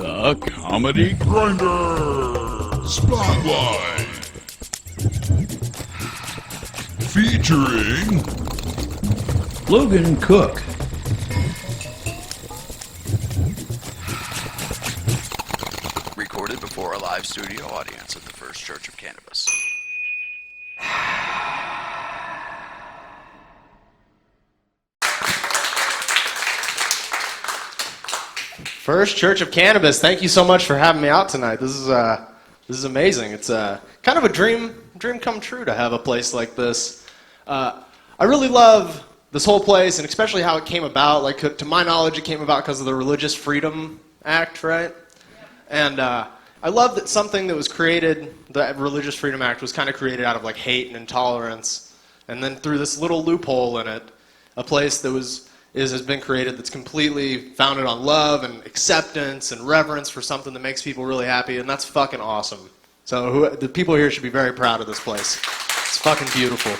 The Comedy Grinder Spotlight, featuring Logan Cook. Recorded before a live studio audience at the First Church of Cannabis. First Church of Cannabis, thank you so much for having me out tonight. This is amazing. It's kind of a dream come true to have a place like this. I really love this whole place, and especially how it came about. Like, to my knowledge, it came about because of the Religious Freedom Act, right? And I love that something that was created, the Religious Freedom Act, was kind of created out of like hate and intolerance, and then through this little loophole in it, a place that has been created that's completely founded on love and acceptance and reverence for something that makes people really happy, and that's fucking awesome. So the people here should be very proud of this place. It's fucking beautiful.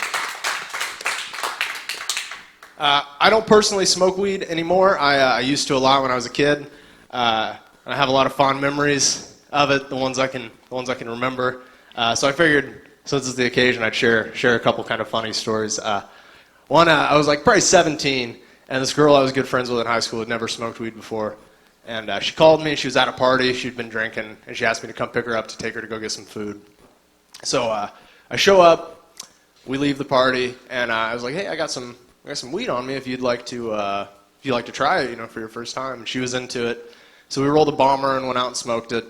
I don't personally smoke weed anymore. I used to a lot when I was a kid. I have a lot of fond memories of it, the ones I can remember. So I figured, since it's the occasion, I'd share a couple kind of funny stories. One, I was like probably 17. And this girl I was good friends with in high school had never smoked weed before. And she called me, she was at a party, she'd been drinking, and she asked me to come pick her up to take her to go get some food. So I show up, we leave the party, and I was like, hey, I got some weed on me if you'd like to try it, for your first time. And she was into it. So we rolled a bomber and went out and smoked it.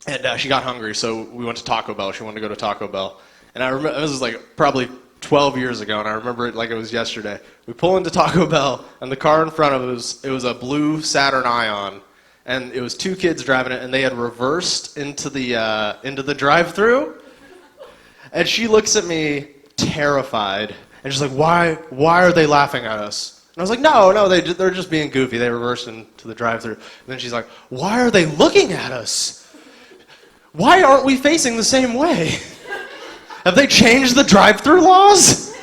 And she got hungry, so we went to Taco Bell. She wanted to go to Taco Bell. And I remember, this was like probably 12 years ago, and I remember it like it was yesterday. We pull into Taco Bell, and the car in front of us, it was a blue Saturn Ion, and it was two kids driving it, and they had reversed into the drive-thru. And she looks at me terrified, and she's like, why are they laughing at us? And I was like, no, they're just being goofy. They reversed into the drive-thru. And then she's like, why are they looking at us? Why aren't we facing the same way? Have they changed the drive-thru laws?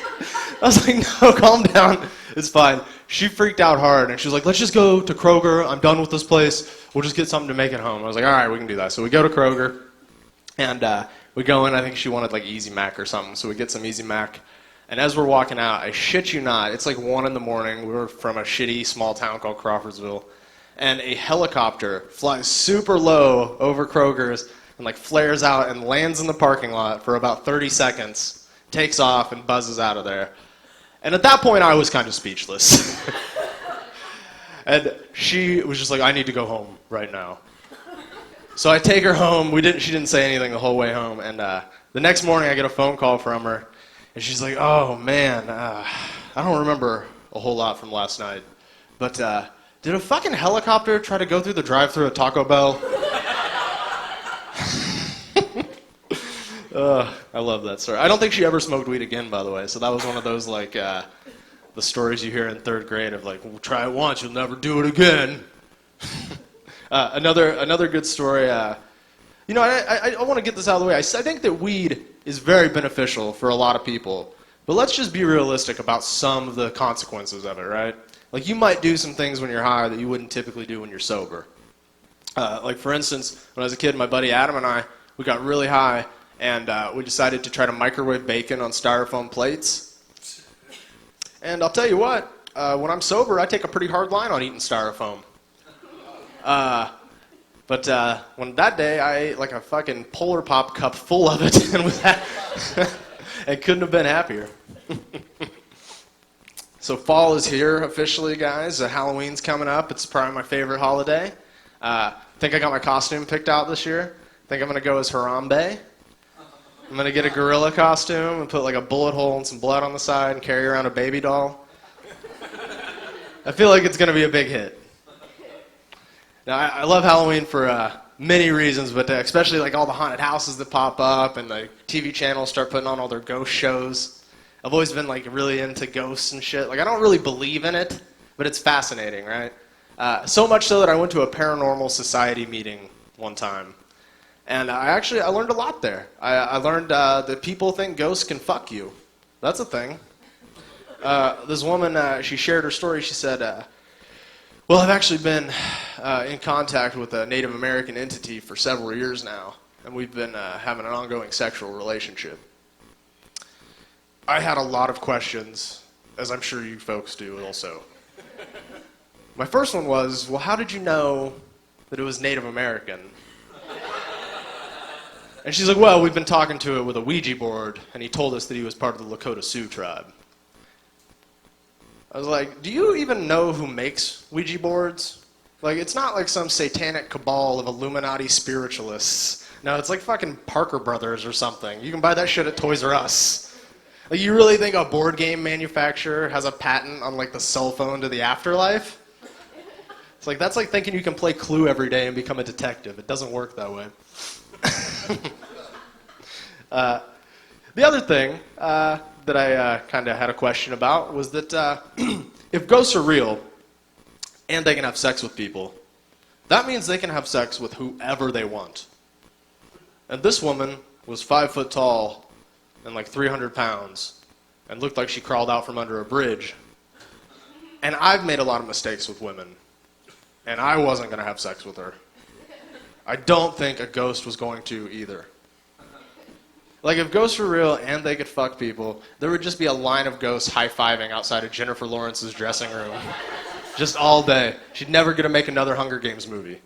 I was like, no, calm down. It's fine. She freaked out hard, and she was like, let's just go to Kroger. I'm done with this place. We'll just get something to make it home. I was like, all right, we can do that. So we go to Kroger, and we go in. I think she wanted like Easy Mac or something, so we get some Easy Mac. And as we're walking out, I shit you not, it's like 1 a.m. We were from a shitty small town called Crawfordsville, and a helicopter flies super low over Kroger's and like flares out and lands in the parking lot for about 30 seconds, takes off and buzzes out of there. And at that point, I was kind of speechless. And she was just like, I need to go home right now. So I take her home. She didn't say anything the whole way home. And the next morning, I get a phone call from her. And she's like, oh, man, I don't remember a whole lot from last night. But did a fucking helicopter try to go through the drive-thru at Taco Bell? I love that story. I don't think she ever smoked weed again, by the way. So that was one of those, like, the stories you hear in 3rd grade of, like, well, try it once, you'll never do it again. Another good story. I want to get this out of the way. I think that weed is very beneficial for a lot of people. But let's just be realistic about some of the consequences of it, right? Like, you might do some things when you're high that you wouldn't typically do when you're sober. Like, for instance, when I was a kid, my buddy Adam and I, we got really high, and we decided to try to microwave bacon on styrofoam plates. And I'll tell you what, when I'm sober, I take a pretty hard line on eating styrofoam. But when that day, I ate like a fucking Polar Pop cup full of it, and and couldn't have been happier. So fall is here officially, guys. Halloween's coming up. It's probably my favorite holiday. I think I got my costume picked out this year. I think I'm going to go as Harambe. I'm going to get a gorilla costume and put like a bullet hole and some blood on the side and carry around a baby doll. I feel like it's going to be a big hit. Now, I love Halloween for many reasons, but especially like all the haunted houses that pop up and the TV channels start putting on all their ghost shows. I've always been like really into ghosts and shit. Like, I don't really believe in it, but it's fascinating, right? So much so that I went to a paranormal society meeting one time. And I learned a lot there. I learned that people think ghosts can fuck you. That's a thing. This woman, she shared her story. She said, Well, I've actually been in contact with a Native American entity for several years now, and we've been having an ongoing sexual relationship. I had a lot of questions, as I'm sure you folks do also. My first one was, well, how did you know that it was Native American? And she's like, well, we've been talking to it with a Ouija board, and he told us that he was part of the Lakota Sioux tribe. I was like, do you even know who makes Ouija boards? Like, it's not like some satanic cabal of Illuminati spiritualists. No, it's like fucking Parker Brothers or something. You can buy that shit at Toys R Us. Like, you really think a board game manufacturer has a patent on, like, the cell phone to the afterlife? It's like, that's like thinking you can play Clue every day and become a detective. It doesn't work that way. The other thing that I kind of had a question about was that if ghosts are real and they can have sex with people, that means they can have sex with whoever they want. And this woman was 5 foot tall and like 300 pounds and looked like she crawled out from under a bridge. And I've made a lot of mistakes with women, and I wasn't going to have sex with her. I don't think a ghost was going to either. Like, if ghosts were real and they could fuck people, there would just be a line of ghosts high-fiving outside of Jennifer Lawrence's dressing room. Just all day. She'd never get to make another Hunger Games movie.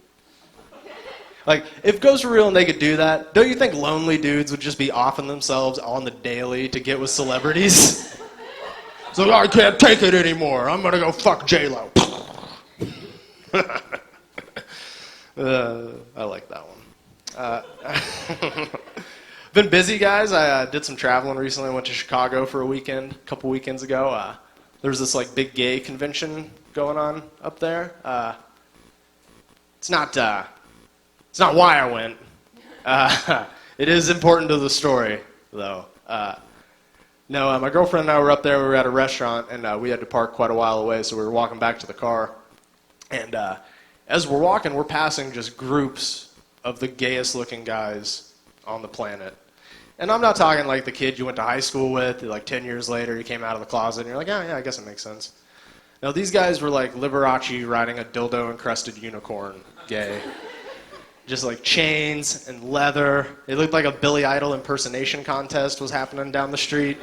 Like, if ghosts were real and they could do that, don't you think lonely dudes would just be offing themselves on the daily to get with celebrities? It's like, I can't take it anymore. I'm going to go fuck J-Lo. I like that one. Been busy, guys. I did some traveling recently. I went to Chicago for a couple weekends ago. There was this like big gay convention going on up there. It's not why I went. It is important to the story, though. No, my girlfriend and I were up there. We were at a restaurant, and we had to park quite a while away, so we were walking back to the car. And as we're walking, we're passing just groups of the gayest-looking guys on the planet. And I'm not talking like the kid you went to high school with, like 10 years later, you came out of the closet, and you're like, yeah, I guess it makes sense. No, these guys were like Liberace riding a dildo-encrusted unicorn gay. Just like chains and leather. It looked like a Billy Idol impersonation contest was happening down the street.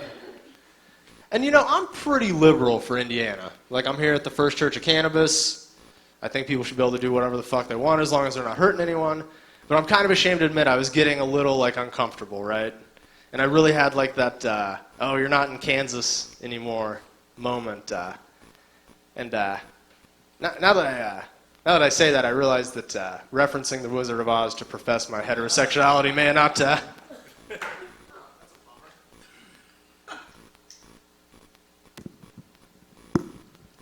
And you know, I'm pretty liberal for Indiana. Like, I'm here at the First Church of Cannabis. I think people should be able to do whatever the fuck they want as long as they're not hurting anyone. But I'm kind of ashamed to admit I was getting a little, like, uncomfortable, right? And I really had, like, that, oh, you're not in Kansas anymore moment. Now that I say that, I realize that referencing The Wizard of Oz to profess my heterosexuality may not...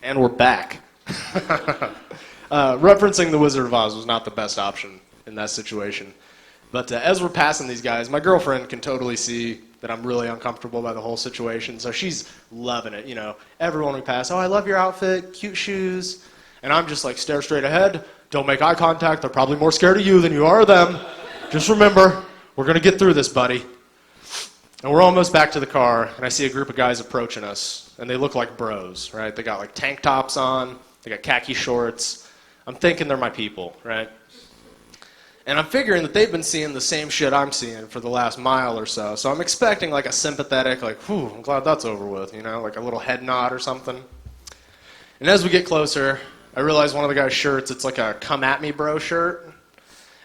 And we're back. Referencing The Wizard of Oz was not the best option in that situation. But as we're passing these guys, my girlfriend can totally see that I'm really uncomfortable by the whole situation, so she's loving it, you know. Everyone we pass, oh, I love your outfit, cute shoes. And I'm just like, stare straight ahead, don't make eye contact, they're probably more scared of you than you are of them. Just remember, we're going to get through this, buddy. And we're almost back to the car, and I see a group of guys approaching us, and they look like bros, right? They got like tank tops on, they got khaki shorts. I'm thinking they're my people, right? And I'm figuring that they've been seeing the same shit I'm seeing for the last mile or so. So I'm expecting like a sympathetic, like, whew, I'm glad that's over with, you know, like a little head nod or something. And as we get closer, I realize one of the guy's shirts, it's like a come at me bro shirt.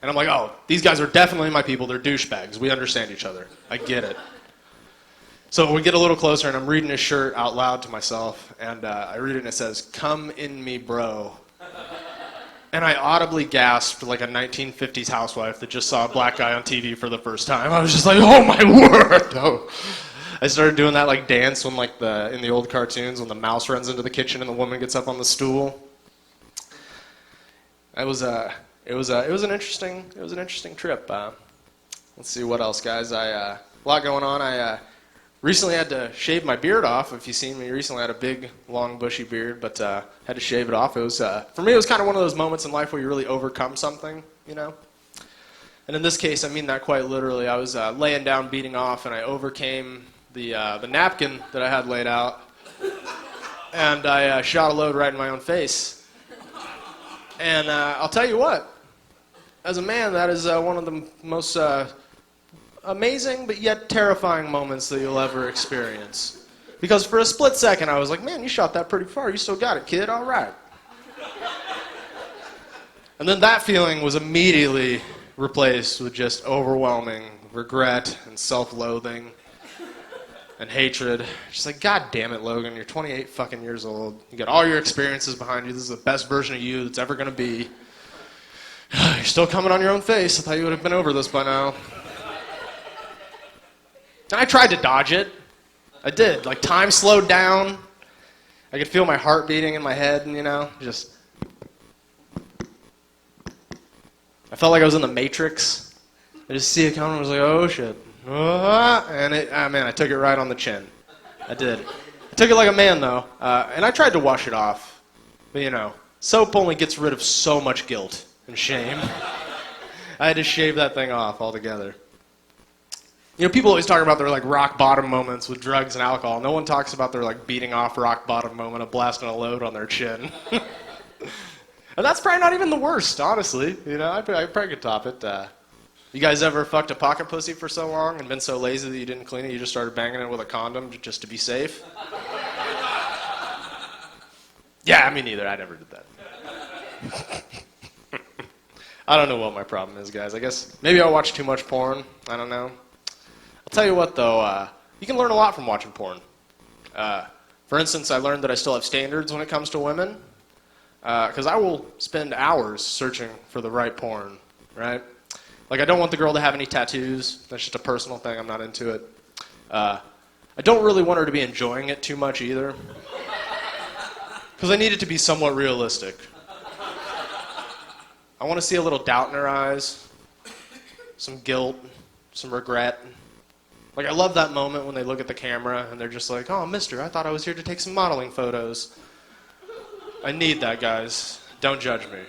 And I'm like, oh, these guys are definitely my people. They're douchebags. We understand each other. I get it. So we get a little closer, and I'm reading his shirt out loud to myself. And I read it, and it says, come in me, bro. And I audibly gasped like a 1950s housewife that just saw a black guy on TV for the first time. I was just like, oh, my word. Oh. I started doing that like dance when like in the old cartoons when the mouse runs into the kitchen and the woman gets up on the stool. It was an interesting trip. Let's see what else, guys. A lot going on. I recently had to shave my beard off. If you've seen me recently, I had a big, long, bushy beard, but had to shave it off. It was for me, it was kind of one of those moments in life where you really overcome something, you know. And in this case, I mean that quite literally. I was laying down, beating off, and I overcame the napkin that I had laid out, and I shot a load right in my own face. And I'll tell you what, as a man, that is one of the most amazing but yet terrifying moments that you'll ever experience. Because for a split second, I was like, man, you shot that pretty far. You still got it, kid. All right. And then that feeling was immediately replaced with just overwhelming regret and self-loathing and hatred. Just like, God damn it, Logan, you're 28 fucking years old. You got all your experiences behind you. This is the best version of you that's ever going to be. You're still coming on your own face. I thought you would have been over this by now. And I tried to dodge it. I did. Like, time slowed down. I could feel my heart beating in my head, and, just... I felt like I was in the Matrix. I just see it coming and I was like, oh, shit. And I took it right on the chin. I did. I took it like a man, though. And I tried to wash it off. But, soap only gets rid of so much guilt and shame. I had to shave that thing off altogether. People always talk about their, rock bottom moments with drugs and alcohol. No one talks about their, beating off rock bottom moment of blasting a load on their chin. And that's probably not even the worst, honestly. I probably could top it. You guys ever fucked a pocket pussy for so long and been so lazy that you didn't clean it, you just started banging it with a condom just to be safe? Yeah, me neither. I never did that. I don't know what my problem is, guys. I guess maybe I watch too much porn. I don't know. I'll tell you what, though. You can learn a lot from watching porn. For instance, I learned that I still have standards when it comes to women. Because I will spend hours searching for the right porn, right? I don't want the girl to have any tattoos. That's just a personal thing. I'm not into it. I don't really want her to be enjoying it too much either. Because I need it to be somewhat realistic. I want to see a little doubt in her eyes, some guilt, some regret. I love that moment when they look at the camera and they're just like, oh, mister, I thought I was here to take some modeling photos. I need that, guys. Don't judge me.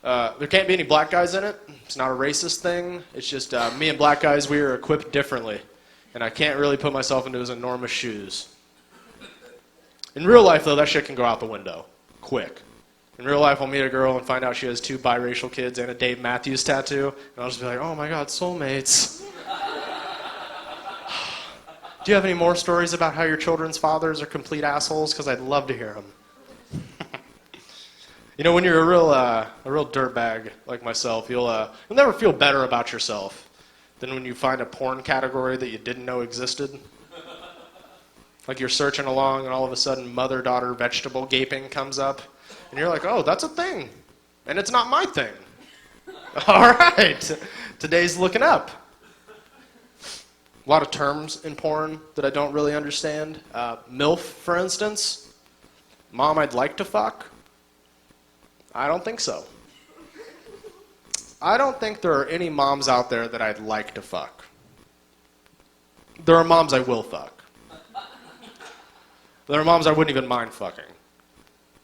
There can't be any black guys in it. It's not a racist thing. It's just me and black guys, we are equipped differently. And I can't really put myself into his enormous shoes. In real life, though, that shit can go out the window. Quick. In real life, I'll meet a girl and find out she has 2 biracial kids and a Dave Matthews tattoo. And I'll just be like, oh my God, soulmates. Do you have any more stories about how your children's fathers are complete assholes? Because I'd love to hear them. When you're a real dirtbag like myself, you'll never feel better about yourself than when you find a porn category that you didn't know existed. You're searching along and all of a sudden mother-daughter vegetable gaping comes up. And you're like, oh, that's a thing. And it's not my thing. All right. Today's looking up. A lot of terms in porn that I don't really understand. MILF, for instance. Mom I'd like to fuck. I don't think so. I don't think there are any moms out there that I'd like to fuck. There are moms I will fuck. There are moms I wouldn't even mind fucking.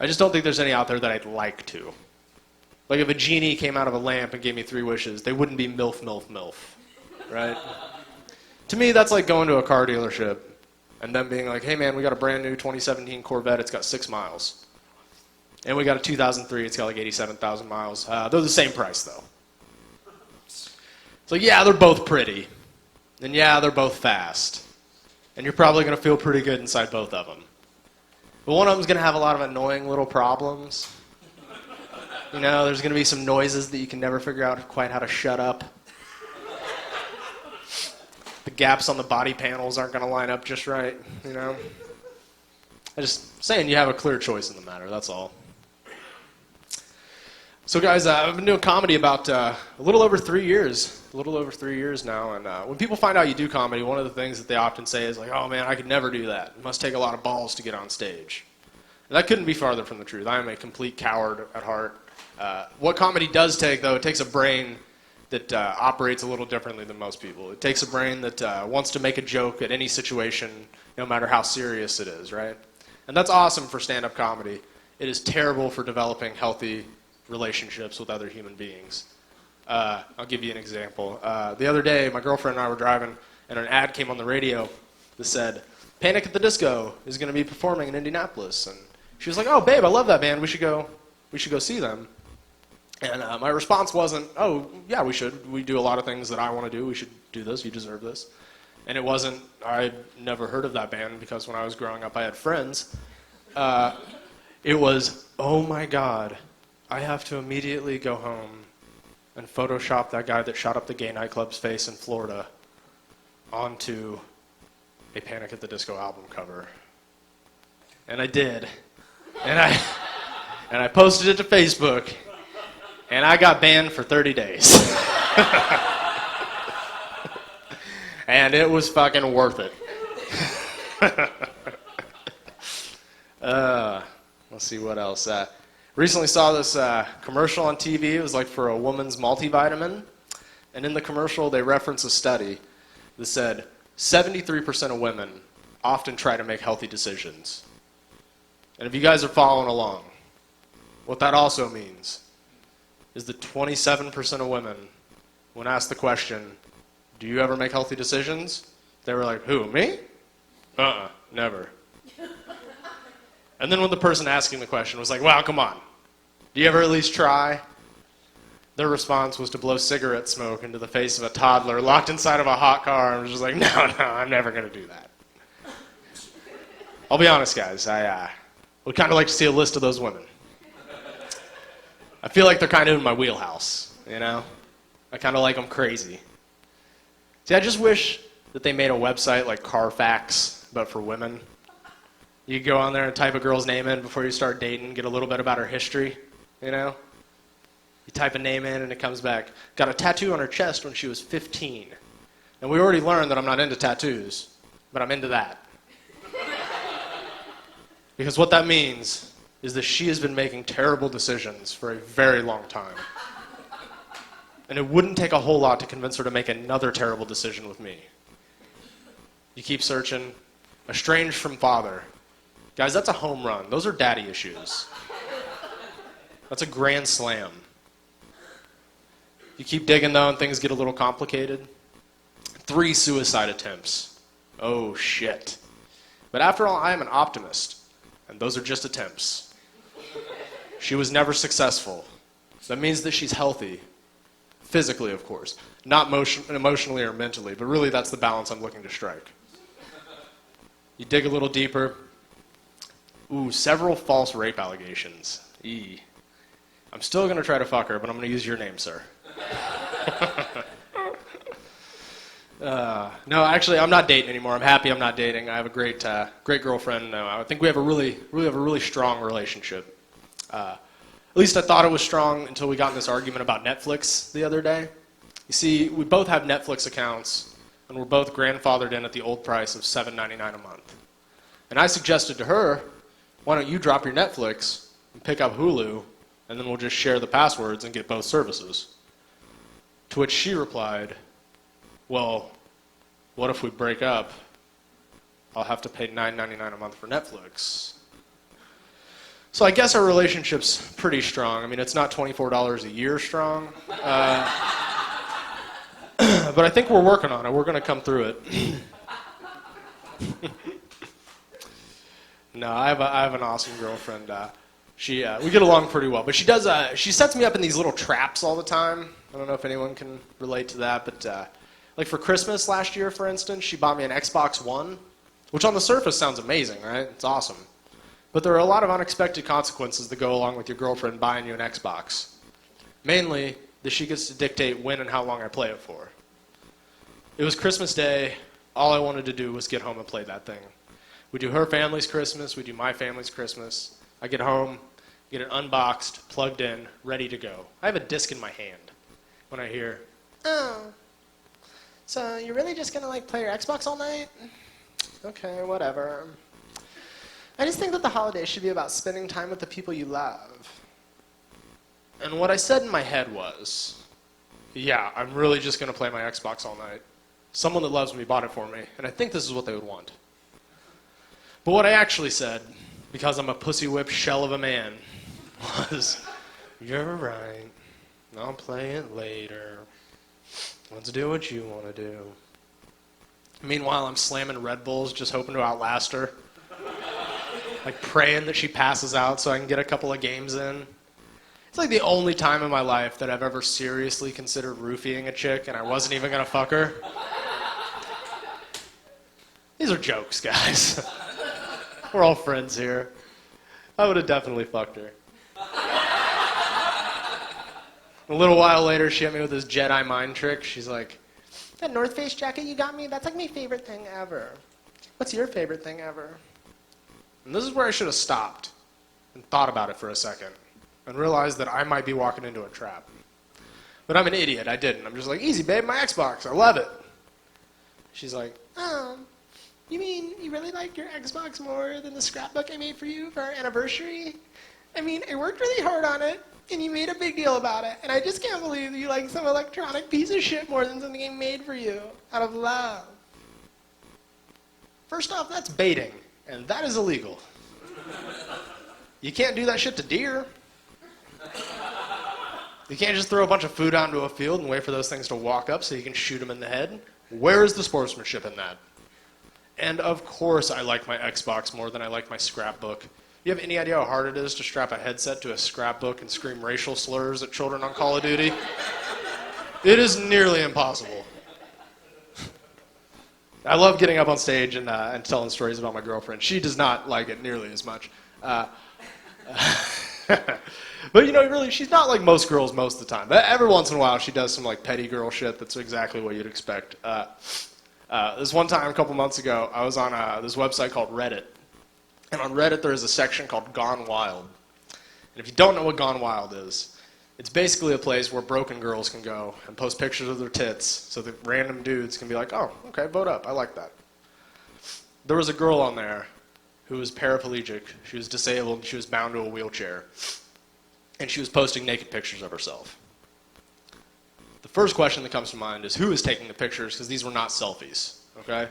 I just don't think there's any out there that I'd like to. If a genie came out of a lamp and gave me 3 wishes, they wouldn't be MILF, MILF, MILF. Right? To me, that's like going to a car dealership and them being like, hey man, we got a brand new 2017 Corvette, it's got 6 miles. And we got a 2003, it's got 87,000 miles. They're the same price though. So yeah, they're both pretty. And yeah, they're both fast. And you're probably going to feel pretty good inside both of them. But one of them's going to have a lot of annoying little problems. There's going to be some noises that you can never figure out quite how to shut up. The gaps on the body panels aren't going to line up just right, I'm just saying you have a clear choice in the matter, that's all. So guys, I've been doing comedy about a little over 3 years. A little over 3 years now, and when people find out you do comedy, one of the things that they often say is like, oh man, I could never do that. It must take a lot of balls to get on stage. And that couldn't be farther from the truth. I am a complete coward at heart. What comedy does take, though, it takes a brain that operates a little differently than most people. It takes a brain that wants to make a joke at any situation, no matter how serious it is, right? And that's awesome for stand-up comedy. It is terrible for developing healthy relationships with other human beings. I'll give you an example. The other day, my girlfriend and I were driving, and an ad came on the radio that said, Panic at the Disco is going to be performing in Indianapolis. And she was like, oh, babe, I love that band. We should go go see them. And my response wasn't, oh, yeah, we should. We do a lot of things that I want to do. We should do this. You deserve this. And it wasn't, I'd never heard of that band because when I was growing up I had friends. It was, oh my God, I have to immediately go home and Photoshop that guy that shot up the gay nightclub's face in Florida onto a Panic at the Disco album cover. And I did. And I posted it to Facebook. And I got banned for 30 days. And it was fucking worth it. Let's see what else. Recently saw this commercial on TV. It was like for a woman's multivitamin. And in the commercial, they reference a study that said 73% of women often try to make healthy decisions. And if you guys are following along, what that also means is that 27% of women, when asked the question, do you ever make healthy decisions? They were like, who, me? Never. And then when the person asking the question was like, wow, come on, do you ever at least try? Their response was to blow cigarette smoke into the face of a toddler locked inside of a hot car and was just like, no, I'm never going to do that. I'll be honest, guys, I would kind of like to see a list of those women. I feel like they're kind of in my wheelhouse, you know? I kind of like them crazy. See, I just wish that they made a website like Carfax, but for women. You could go on there and type a girl's name in before you start dating, get a little bit about her history, you know? You type a name in and it comes back. Got a tattoo on her chest when she was 15. And we already learned that I'm not into tattoos, but I'm into that. Because what that means is that she has been making terrible decisions for a very long time. And it wouldn't take a whole lot to convince her to make another terrible decision with me. You keep searching. Estranged from father. Guys, that's a home run. Those are daddy issues. That's a grand slam. You keep digging, though, and things get a little complicated. 3 suicide attempts. Oh, shit. But after all, I am an optimist, and those are just attempts. She was never successful. That means that she's healthy. Physically, of course. Not emotionally or mentally, but really that's the balance I'm looking to strike. You dig a little deeper. Ooh, several false rape allegations. I'm still going to try to fuck her, but I'm going to use your name, sir. No, actually, I'm not dating anymore. I'm happy I'm not dating. I have a great girlfriend. I think we have a really strong relationship. At least I thought it was strong until we got in this argument about Netflix the other day. You see, we both have Netflix accounts, and we're both grandfathered in at the old price of $7.99 a month. And I suggested to her, why don't you drop your Netflix and pick up Hulu, and then we'll just share the passwords and get both services. To which she replied, well, what if we break up? I'll have to pay $9.99 a month for Netflix. So I guess our relationship's pretty strong. I mean, it's not $24 a year strong. But I think we're working on it. We're going to come through it. No, I have an awesome girlfriend. We get along pretty well. But she sets me up in these little traps all the time. I don't know if anyone can relate to that. But like for Christmas last year, for instance, she bought me an Xbox One, which on the surface sounds amazing, right? It's awesome. But there are a lot of unexpected consequences that go along with your girlfriend buying you an Xbox. Mainly, that she gets to dictate when and how long I play it for. It was Christmas Day. All I wanted to do was get home and play that thing. We do her family's Christmas. We do my family's Christmas. I get home, get it unboxed, plugged in, ready to go. I have a disc in my hand when I hear, oh, so you're really just going to play your Xbox all night? Okay, whatever. I just think that the holidays should be about spending time with the people you love. And what I said in my head was, yeah, I'm really just going to play my Xbox all night. Someone that loves me bought it for me, and I think this is what they would want. But what I actually said, because I'm a pussy-whipped shell of a man, was, you're right. I'll play it later. Let's do what you want to do. Meanwhile, I'm slamming Red Bulls, just hoping to outlast her. Praying that she passes out so I can get a couple of games in. It's like the only time in my life that I've ever seriously considered roofing a chick and I wasn't even gonna fuck her. These are jokes, guys. We're all friends here. I would have definitely fucked her. A little while later, she hit me with this Jedi mind trick. She's like, that North Face jacket you got me, that's like my favorite thing ever. What's your favorite thing ever? And this is where I should have stopped and thought about it for a second and realized that I might be walking into a trap. But I'm an idiot. I didn't. I'm just like, easy, babe, my Xbox. I love it. She's like, you mean you really like your Xbox more than the scrapbook I made for you for our anniversary? I mean, I worked really hard on it, and you made a big deal about it, and I just can't believe you like some electronic piece of shit more than something I made for you out of love. First off, that's baiting, and that is illegal. You can't do that shit to deer. You can't just throw a bunch of food onto a field and wait for those things to walk up so you can shoot them in the head. Where is the sportsmanship in that? And of course I like my Xbox more than I like my scrapbook. You have any idea how hard it is to strap a headset to a scrapbook and scream racial slurs at children on Call of Duty? It is nearly impossible. I love getting up on stage and telling stories about my girlfriend. She does not like it nearly as much. But, you know, really, she's not like most girls most of the time. But every once in a while, she does some, like, petty girl shit that's exactly what you'd expect. This one time, a couple months ago, I was on this website called Reddit. And on Reddit, there is a section called Gone Wild. And if you don't know what Gone Wild is, it's basically a place where broken girls can go and post pictures of their tits so that random dudes can be like, oh, okay, vote up. I like that. There was a girl on there who was paraplegic. She was disabled, and she was bound to a wheelchair. And she was posting naked pictures of herself. The first question that comes to mind is, who is taking the pictures? Because these were not selfies, okay?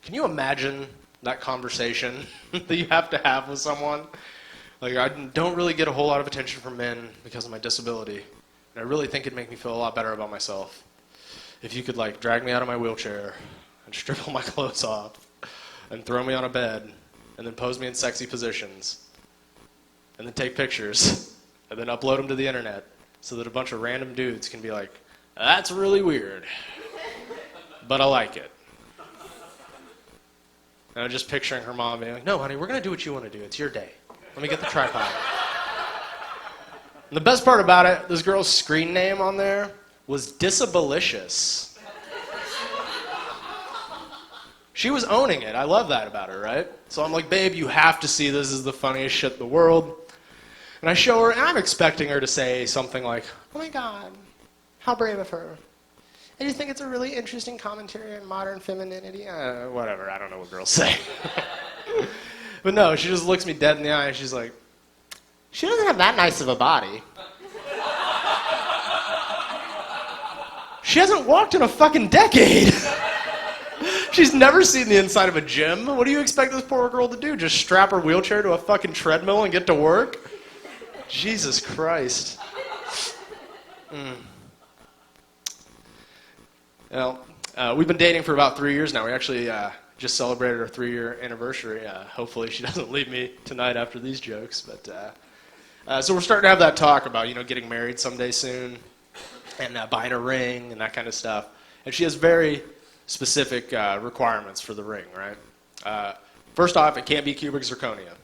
Can you imagine that conversation that you have to have with someone? Like, I don't really get a whole lot of attention from men because of my disability. And I really think it'd make me feel a lot better about myself if you could, like, drag me out of my wheelchair and strip all my clothes off and throw me on a bed and then pose me in sexy positions and then take pictures and then upload them to the internet so that a bunch of random dudes can be like, that's really weird, but I like it. And I'm just picturing her mom being like, no, honey, we're going to do what you want to do. It's your day. Let me get the tripod. And the best part about it, this girl's screen name on there was Disabilicious. She was owning it. I love that about her, right? So I'm like, babe, you have to see this. This is the funniest shit in the world. And I show her, and I'm expecting her to say something like, oh my God, how brave of her. I just think it's a really interesting commentary on modern femininity. Whatever, I don't know what girls say. But no, she just looks me dead in the eye, and she's like, she doesn't have that nice of a body. She hasn't walked in a fucking decade. She's never seen the inside of a gym. What do you expect this poor girl to do? Just strap her wheelchair to a fucking treadmill and get to work? Jesus Christ. Well, we've been dating for about 3 years now. We actually just celebrated our 3-year anniversary. Hopefully she doesn't leave me tonight after these jokes. But so we're starting to have that talk about, you know, getting married someday soon and buying a ring and that kind of stuff. And she has very specific requirements for the ring, right? First off, it can't be cubic zirconia.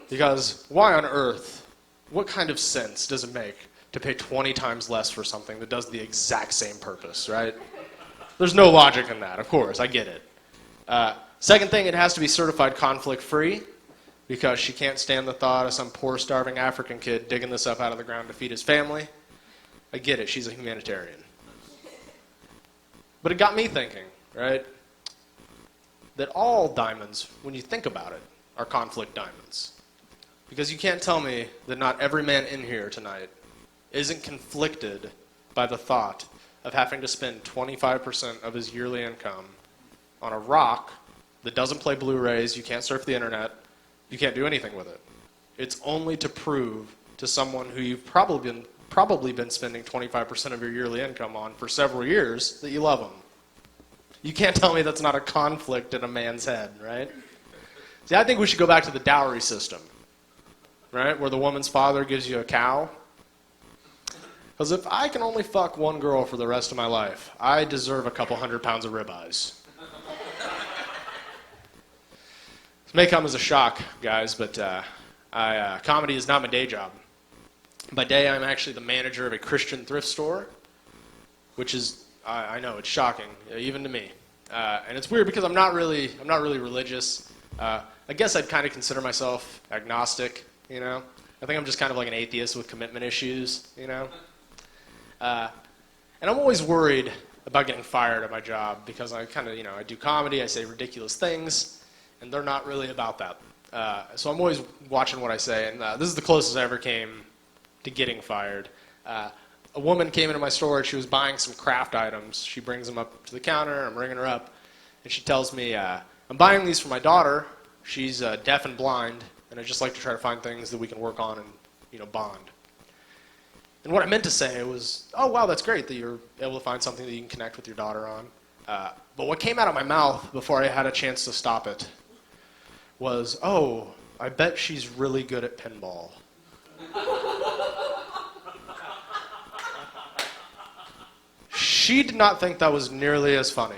Because why on earth, what kind of sense does it make to pay 20 times less for something that does the exact same purpose, right? There's no logic in that, of course, I get it. Second thing, it has to be certified conflict-free, because she can't stand the thought of some poor, starving African kid digging this up out of the ground to feed his family. I get it, she's a humanitarian. But it got me thinking, right, that all diamonds, when you think about it, are conflict diamonds. Because you can't tell me that not every man in here tonight isn't conflicted by the thought of having to spend 25% of his yearly income on a rock that doesn't play Blu-rays, you can't surf the internet, you can't do anything with it. It's only to prove to someone who you've probably been spending 25% of your yearly income on for several years that you love them. You can't tell me that's not a conflict in a man's head, right? See, I think we should go back to the dowry system. right? Where the woman's father gives you a cow. Because if I can only fuck one girl for the rest of my life, I deserve a couple 100 pounds of ribeyes. This may come as a shock, guys, but comedy is not my day job. By day, I'm actually the manager of a Christian thrift store, which is, I know, it's shocking, even to me. And it's weird because I'm not really religious. I guess I'd kind of consider myself agnostic, you know? I think I'm just kind of like an atheist with commitment issues, you know? And I'm always worried about getting fired at my job because I kind of, you know, I do comedy, I say ridiculous things, and they're not really about that. So I'm always watching what I say, and this is the closest I ever came to getting fired. A woman came into my store, she was buying some craft items. She brings them up to the counter, I'm ringing her up, and she tells me, I'm buying these for my daughter. She's deaf and blind, and I'd just like to try to find things that we can work on and, you know, bond. And what I meant to say was, oh, wow, that's great that you're able to find something that you can connect with your daughter on. But what came out of my mouth before I had a chance to stop it was, oh, I bet she's really good at pinball. She did not think that was nearly as funny.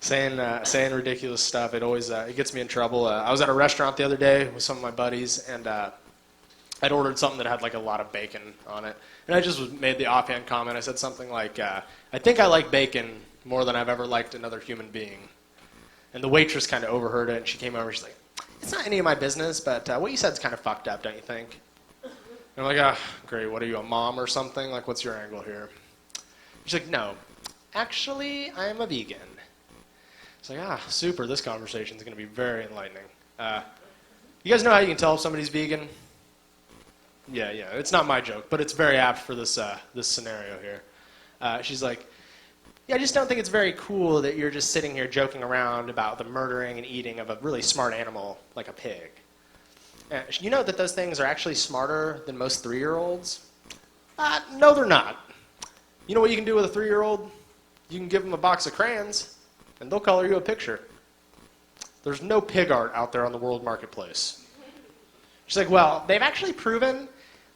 Saying ridiculous stuff, it always it gets me in trouble. I was at a restaurant the other day with some of my buddies, and I'd ordered something that had like a lot of bacon on it. And I just made the offhand comment. I said something like, I think I like bacon more than I've ever liked another human being. And the waitress kind of overheard it, and she came over, she's like, it's not any of my business, but what you said's kind of fucked up, don't you think? And I'm like, great, what are you, a mom or something? Like, what's your angle here? She's like, no, actually, I'm a vegan. It's like, super, this conversation's going to be very enlightening. You guys know how you can tell if somebody's vegan? Yeah, it's not my joke, but it's very apt for this scenario here. She's like, yeah, I just don't think it's very cool that you're just sitting here joking around about the murdering and eating of a really smart animal like a pig. You know that those things are actually smarter than most 3-year-olds? No, they're not. You know what you can do with a 3-year-old? You can give them a box of crayons, and they'll color you a picture. There's no pig art out there on the world marketplace. She's like, well, they've actually proven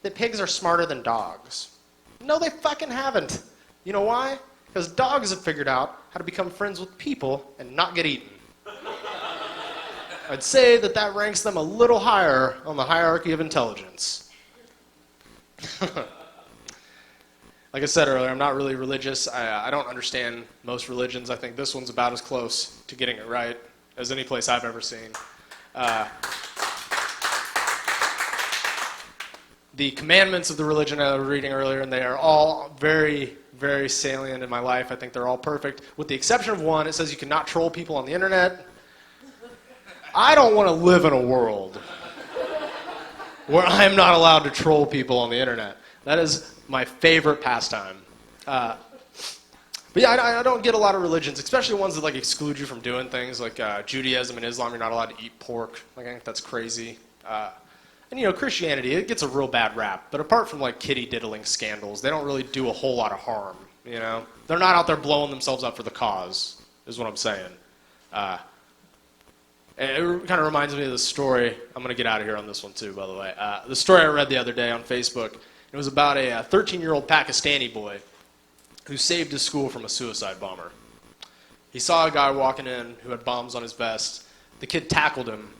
that pigs are smarter than dogs. No, they fucking haven't. You know why? Because dogs have figured out how to become friends with people and not get eaten. I'd say that ranks them a little higher on the hierarchy of intelligence. Like I said earlier, I'm not really religious. I don't understand most religions. I think this one's about as close to getting it right as any place I've ever seen. The commandments of the religion I was reading earlier, and they are all very, very salient in my life. I think they're all perfect. With the exception of one, it says you cannot troll people on the internet. I don't want to live in a world where I'm not allowed to troll people on the internet. That is my favorite pastime. But yeah, I don't get a lot of religions, especially ones that like exclude you from doing things like Judaism and Islam. You're not allowed to eat pork. Like, I think that's crazy. And you know, Christianity, it gets a real bad rap. But apart from like kitty diddling scandals, they don't really do a whole lot of harm. You know, they're not out there blowing themselves up for the cause, is what I'm saying. And it kind of reminds me of the story. I'm going to get out of here on this one too, by the way. The story I read the other day on Facebook, it was about a 13-year-old Pakistani boy who saved his school from a suicide bomber. He saw a guy walking in who had bombs on his vest. The kid tackled him.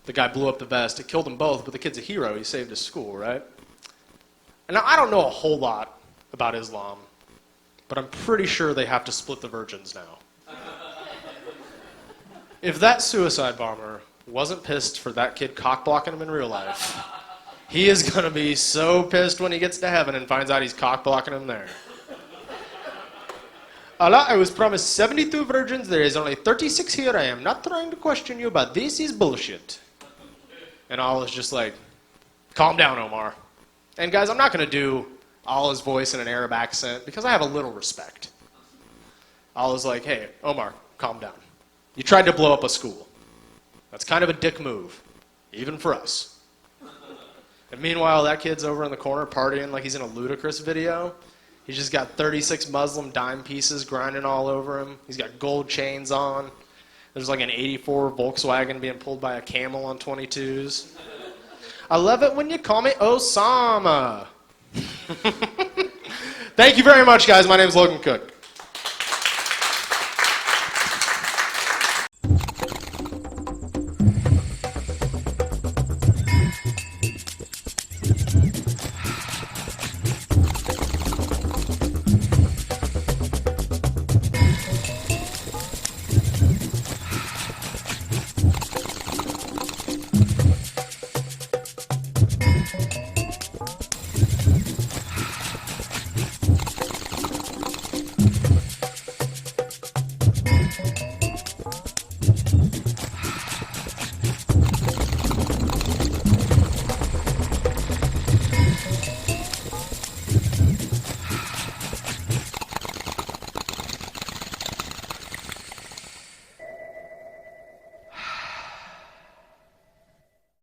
The guy blew up the vest. It killed them both, but the kid's a hero. He saved his school, right? And now, I don't know a whole lot about Islam, but I'm pretty sure they have to split the virgins now. If that suicide bomber wasn't pissed for that kid cock-blocking him in real life, he is going to be so pissed when he gets to heaven and finds out he's cock-blocking him there. Allah, I was promised 72 virgins. There is only 36 here. I am not trying to question you, but this is bullshit. And Allah's just like, calm down, Omar. And guys, I'm not going to do Allah's voice in an Arab accent because I have a little respect. Allah's like, hey, Omar, calm down. You tried to blow up a school. That's kind of a dick move, even for us. And meanwhile, that kid's over in the corner partying like he's in a Ludacris video. He's just got 36 Muslim dime pieces grinding all over him. He's got gold chains on. There's like an 84 Volkswagen being pulled by a camel on 22s. I love it when you call me Osama. Thank you very much, guys. My name is Logan Cook.